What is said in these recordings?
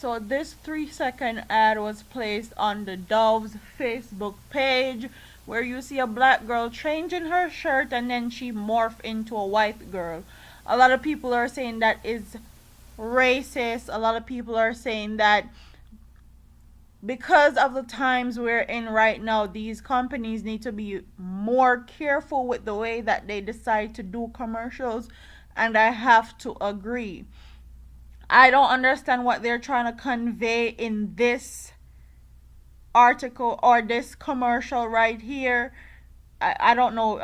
So this 3-second ad was placed on the Dove's Facebook page where you see a black girl changing her shirt and then she morphed into a white girl. A lot of people are saying that is racist. A lot of people are saying that because of the times we're in right now, these companies need to be more careful with the way that they decide to do commercials. And I have to agree. I don't understand what they're trying to convey in this article or this commercial right here. I don't know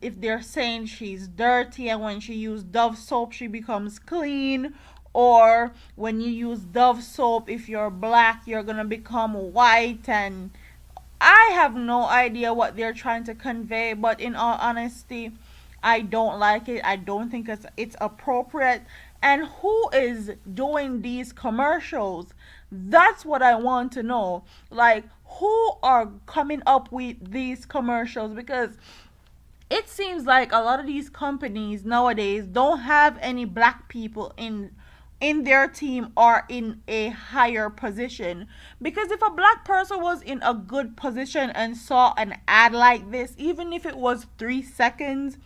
if they're saying she's dirty and when she uses Dove soap she becomes clean, or when you use Dove soap, if you're black you're gonna become white. And I have no idea what they're trying to convey, but in all honesty, I don't like it. I don't think it's appropriate. And who is doing these commercials? That's what I want to know. Like, who are coming up with these commercials? Because it seems like a lot of these companies nowadays don't have any black people in their team or in a higher position. Because if a black person was in a good position and saw an ad like this, even if it was 3 seconds,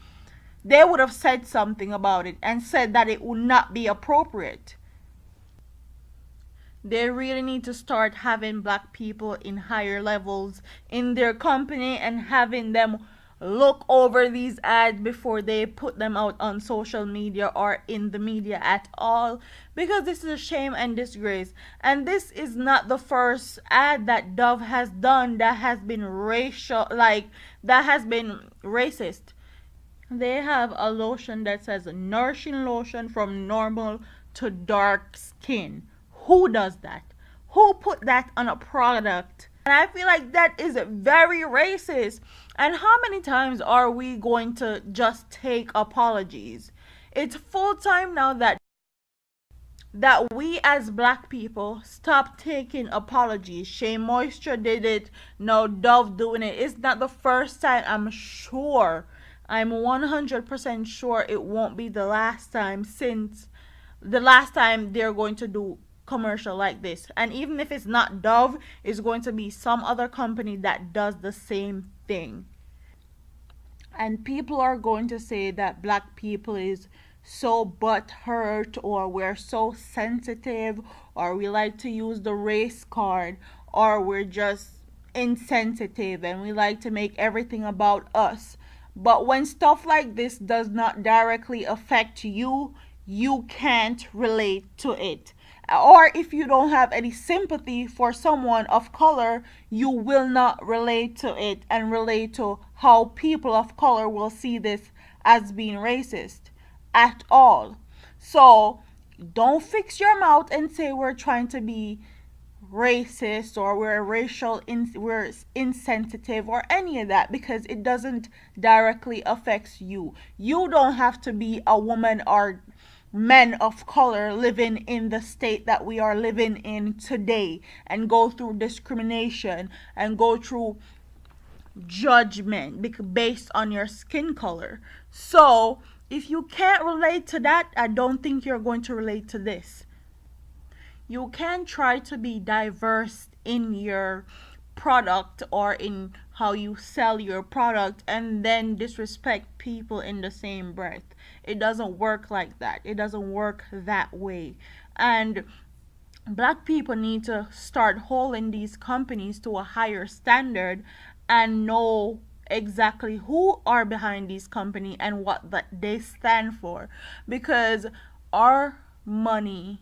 they would have said something about it and said that it would not be appropriate. They really need to start having black people in higher levels in their company and having them look over these ads before they put them out on social media or in the media at all, because this is a shame and disgrace. And this is not the first ad that Dove has done that has been racial, like that has been racist. They have a lotion that says nourishing lotion from normal to dark skin. Who does that? Who put that on a product? And I feel like that is very racist. And how many times are we going to just take apologies? It's full time now that we as black people stop taking apologies. Shea Moisture did it. No, Dove doing it. It's not the first time. I'm sure. I'm 100% sure it won't be the last time, since the last time they're going to do commercial like this. And even if it's not Dove, it's going to be some other company that does the same thing. And people are going to say that black people is so butthurt, or we're so sensitive, or we like to use the race card, or we're just insensitive and we like to make everything about us. But when stuff like this does not directly affect you, you can't relate to it. Or if you don't have any sympathy for someone of color, you will not relate to it and relate to how people of color will see this as being racist at all. So don't fix your mouth and say we're trying to be racist or we're insensitive or any of that, because it doesn't directly affect you. You don't have to be a woman or men of color living in the state that we are living in today and go through discrimination and go through judgment based on your skin color. So if you can't relate to that, I don't think you're going to relate to this. You can try to be diverse in your product or in how you sell your product and then disrespect people in the same breath. It doesn't work like that. It doesn't work that way. And black people need to start holding these companies to a higher standard and know exactly who are behind these companies and what that they stand for, because our money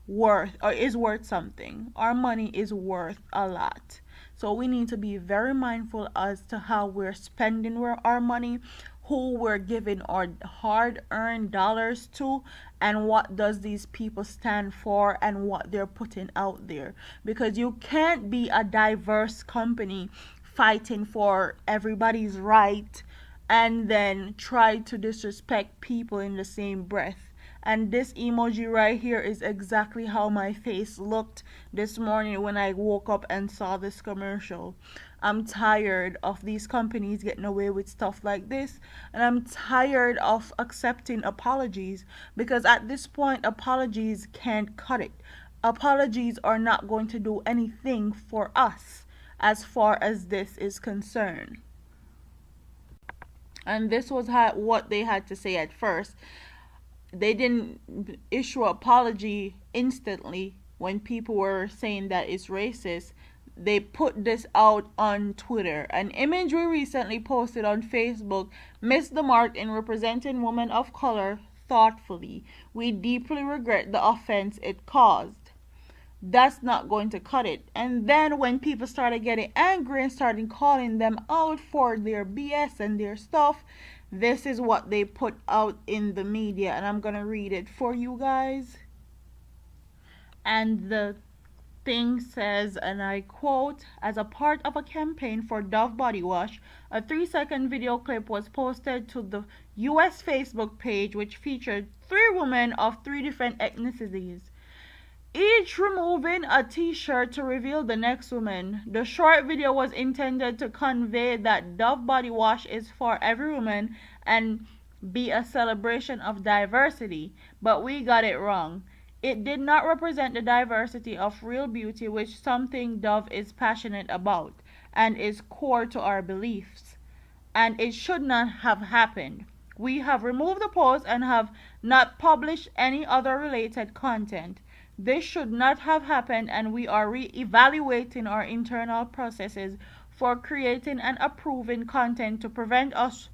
is worth something. Our money is worth a lot. So we need to be very mindful as to how we're spending our money, who we're giving our hard-earned dollars to, and what does these people stand for and what they're putting out there. Because you can't be a diverse company fighting for everybody's right and then try to disrespect people in the same breath. And this emoji right here is exactly how my face looked this morning when I woke up and saw this commercial. I'm tired of these companies getting away with stuff like this, and I'm tired of accepting apologies, because at this point apologies can't cut it. apologies are not going to do anything for us as far as this is concerned. And this was what they had to say at first. They didn't issue an apology instantly when people were saying that it's racist. They put this out on Twitter. An image we recently posted on Facebook missed the mark in representing women of color thoughtfully. We deeply regret the offense it caused. That's not going to cut it. And then when people started getting angry and started calling them out for their BS and their stuff, this is what they put out in the media. And I'm going to read it for you guys. And the thing says, and I quote, as a part of a campaign for Dove body wash, a 3-second video clip was posted to the US Facebook page, which featured 3 women of 3 different ethnicities, each removing a t-shirt to reveal the next woman. The short video was intended to convey that Dove body wash is for every woman and be a celebration of diversity, but we got it wrong. It did not represent the diversity of real beauty, which something Dove is passionate about and is core to our beliefs. And it should not have happened. We have removed the post and have not published any other related content. This should not have happened, and we are re-evaluating our internal processes for creating and approving content to prevent us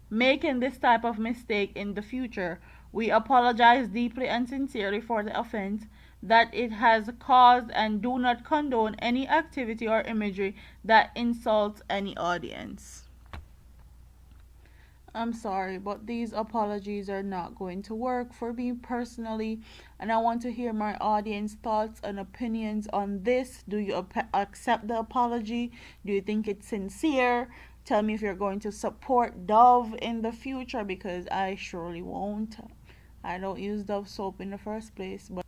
making this type of mistake in the future. We apologize deeply and sincerely for the offense that it has caused and do not condone any activity or imagery that insults any audience. I'm sorry, but these apologies are not going to work for me personally, and I want to hear my audience thoughts and opinions on this. Do you accept the apology? Do you think it's sincere? Tell me if you're going to support Dove in the future, because I surely won't. I don't use Dove soap in the first place, but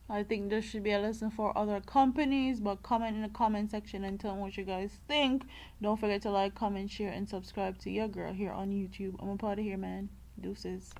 I think this should be a lesson for other companies. But comment in the comment section and tell me what you guys think. Don't forget to like, comment, share, and subscribe to your girl here on YouTube. I'm a part of here, man. Deuces.